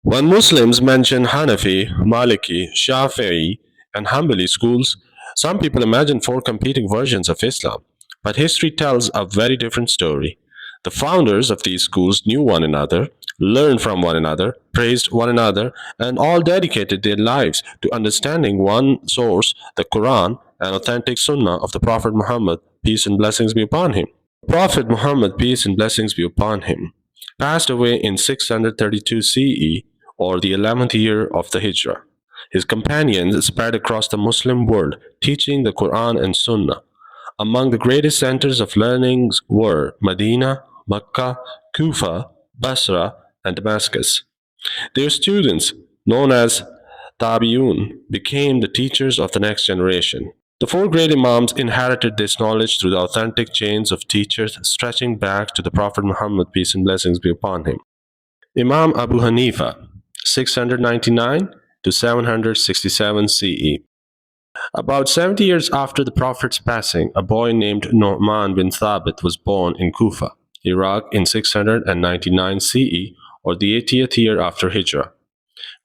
When Muslims mention Hanafi, Maliki, Shafi'i, and Hanbali schools, some people imagine four competing versions of Islam. But history tells a very different story. The founders of these schools knew one another, learned from one another, praised one another, and all dedicated their lives to understanding one source, the Quran, and authentic Sunnah of the Prophet Muhammad, peace and blessings be upon him. Prophet Muhammad, peace and blessings be upon him, passed away in 632 CE, or the 11th year of the Hijrah. His companions spread across the Muslim world, teaching the Quran and Sunnah. Among the greatest centers of learning were Medina, Mecca, Kufa, Basra, and Damascus. Their students, known as Tabi'un, became the teachers of the next generation. The four great Imams inherited this knowledge through the authentic chains of teachers stretching back to the Prophet Muhammad, peace and blessings be upon him. Imam Abu Hanifah, 699 to 767 CE. About 70 years after the Prophet's passing, a boy named Nu'man bin Thabit was born in Kufa, Iraq in 699 CE, or the 80th year after Hijrah.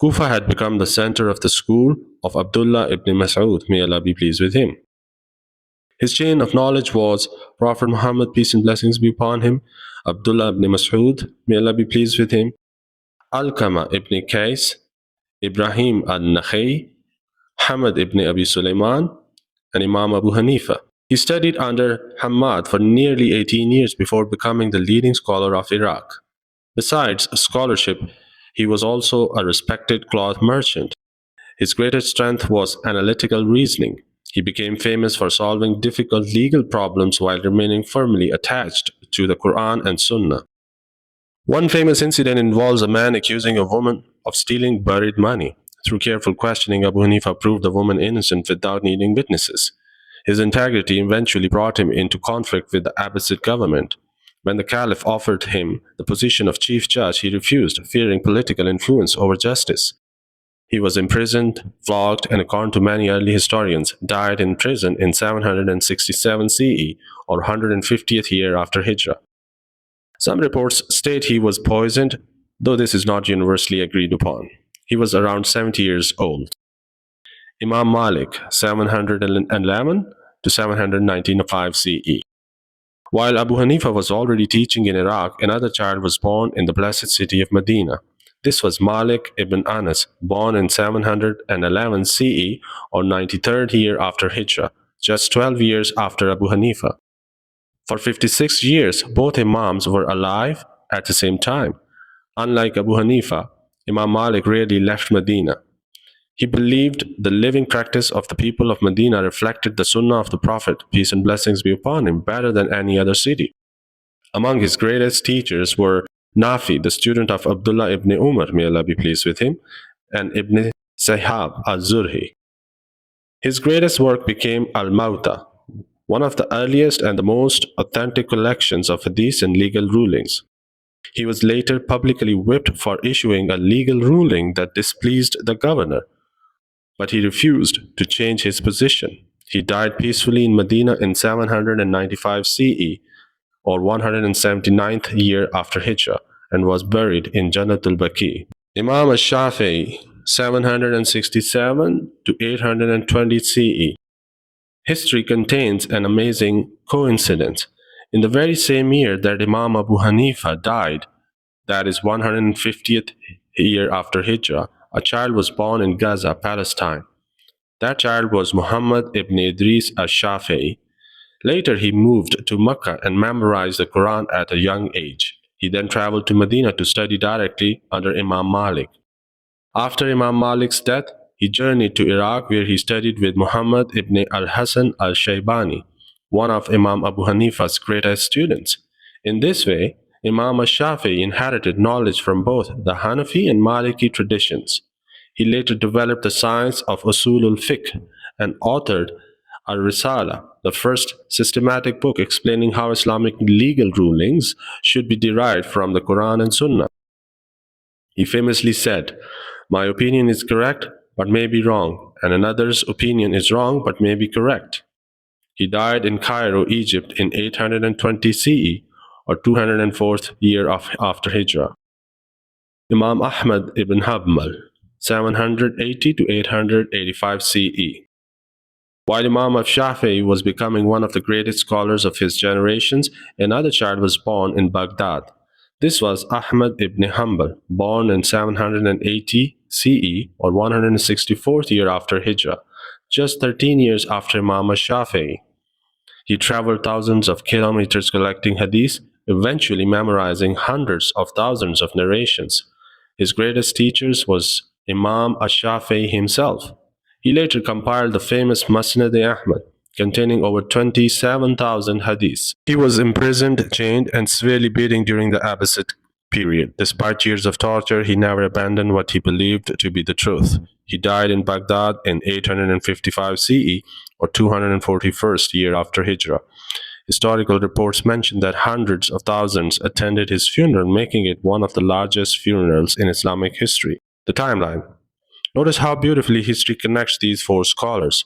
Kufa had become the center of the school of Abdullah ibn Mas'ud, may Allah be pleased with him. His chain of knowledge was Prophet Muhammad, peace and blessings be upon him, Abdullah ibn Mas'ud, may Allah be pleased with him, Alqama ibn Qais, Ibrahim al-Nakha'i, Hamad ibn Abi Sulaiman, and Imam Abu Hanifah. He studied under Ahmad for nearly 18 years before becoming the leading scholar of Iraq. Besides scholarship, he was also a respected cloth merchant. His greatest strength was analytical reasoning. He became famous for solving difficult legal problems while remaining firmly attached to the Quran and Sunnah. One famous incident involves a man accusing a woman of stealing buried money. Through careful questioning, Abu Hanifa proved the woman innocent without needing witnesses. His integrity eventually brought him into conflict with the Abbasid government. When the Caliph offered him the position of chief judge, he refused, fearing political influence over justice. He was imprisoned, flogged, and according to many early historians, died in prison in 767 CE, or 150th year after Hijrah. Some reports state he was poisoned, though this is not universally agreed upon. He was around 70 years old. Imam Malik, 711 to 795 CE. While Abu Hanifa was already teaching in Iraq, another child was born in the blessed city of Medina. This was Malik ibn Anas, born in 711 CE, or 93rd year after Hijrah, just 12 years after Abu Hanifa. For 56 years, both Imams were alive at the same time. Unlike Abu Hanifa, Imam Malik rarely left Medina. He believed the living practice of the people of Medina reflected the Sunnah of the Prophet, peace and blessings be upon him, better than any other city. Among his greatest teachers were Nafi, the student of Abdullah ibn Umar, may Allah be pleased with him, and Ibn Sahab al-Zurhi. His greatest work became Al-Mawta, one of the earliest and the most authentic collections of hadith and legal rulings. He was later publicly whipped for issuing a legal ruling that displeased the governor, but he refused to change his position. He died peacefully in Medina in 795 CE, or 179th year after Hijrah, and was buried in Jannatul Baqi. Imam al-Shafi'i, 767 to 820 CE. History contains an amazing coincidence. In the very same year that Imam Abu Hanifa died, that is 150th year after Hijrah, a child was born in Gaza, Palestine. That child was Muhammad ibn Idris al-Shafi'i. Later, he moved to Mecca and memorized the Quran at a young age. He then traveled to Medina to study directly under Imam Malik. After Imam Malik's death, he journeyed to Iraq where he studied with Muhammad ibn al-Hasan al-Shaybani, one of Imam Abu Hanifa's greatest students. In this way, Imam al-Shafi'i inherited knowledge from both the Hanafi and Maliki traditions. He later developed the science of Usul al-Fiqh and authored al-Risala, the first systematic book explaining how Islamic legal rulings should be derived from the Quran and Sunnah. He famously said, "My opinion is correct, but may be wrong, and another's opinion is wrong, but may be correct." He died in Cairo, Egypt in 820 CE, or 204th year after Hijrah. Imam Ahmad ibn Hanbal, 780 to 885 CE. While Imam al-Shafi'i was becoming one of the greatest scholars of his generations, another child was born in Baghdad. This was Ahmad ibn Hanbal, born in 780 CE or 164th year after Hijrah, just 13 years after Imam al-Shafi'i. He traveled thousands of kilometers collecting hadith, eventually memorizing hundreds of thousands of narrations. His greatest teachers was Imam Ash-Shafi'i himself. He later compiled the famous Musnad-e-Ahmad, containing over 27,000 hadiths. He was imprisoned, chained, and severely beaten during the Abbasid period. Despite years of torture, he never abandoned what he believed to be the truth. He died in Baghdad in 855 CE, or 241st year after Hijrah. Historical reports mention that hundreds of thousands attended his funeral, making it one of the largest funerals in Islamic history. The timeline. Notice how beautifully history connects these four scholars.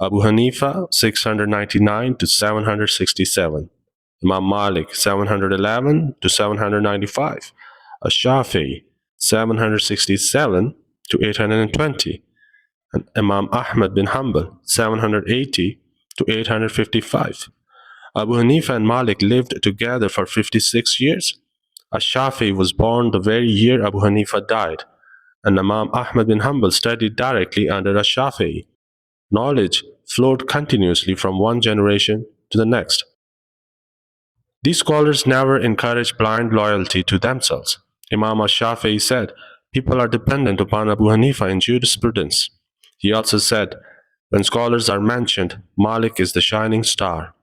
Abu Hanifa, 699 to 767. Imam Malik, 711 to 795. Ash-Shafi'i, 767 to 820. And Imam Ahmad bin Hanbal, 780 to 855. Abu Hanifa and Malik lived together for 56 years. Ash-Shafi'i was born the very year Abu Hanifa died, and Imam Ahmad bin Hanbal studied directly under Ash-Shafi'i. Knowledge flowed continuously from one generation to the next. These scholars never encouraged blind loyalty to themselves. Imam Ash-Shafi'i said, "People are dependent upon Abu Hanifa in jurisprudence." He also said, "When scholars are mentioned, Malik is the shining star."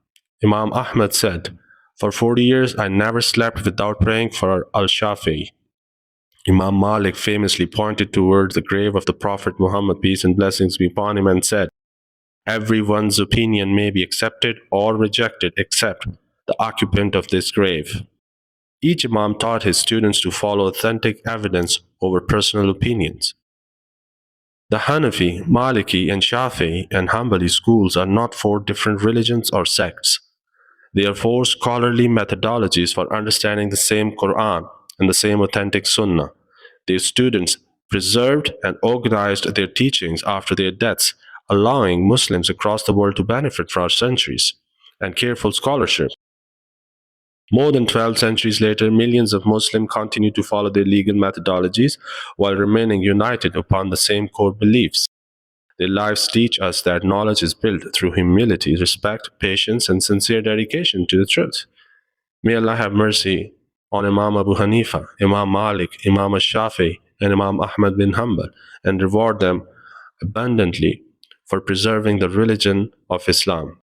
Imam Ahmad said, "For 40 years I never slept without praying for al-Shafi'i." Imam Malik famously pointed toward the grave of the Prophet Muhammad, peace and blessings be upon him, and said, "Everyone's opinion may be accepted or rejected except the occupant of this grave." Each Imam taught his students to follow authentic evidence over personal opinions. The Hanafi, Maliki, and Shafi'i and Hanbali schools are not four different religions or sects. They are four scholarly methodologies for understanding the same Qur'an and the same authentic Sunnah. Their students preserved and organized their teachings after their deaths, allowing Muslims across the world to benefit for centuries and careful scholarship. More than 12 centuries later, millions of Muslims continue to follow their legal methodologies while remaining united upon the same core beliefs. Their lives teach us that knowledge is built through humility, respect, patience, and sincere dedication to the truth. May Allah have mercy on Imam Abu Hanifa, Imam Malik, Imam al-Shafi'i, and Imam Ahmad bin Hanbal, and reward them abundantly for preserving the religion of Islam.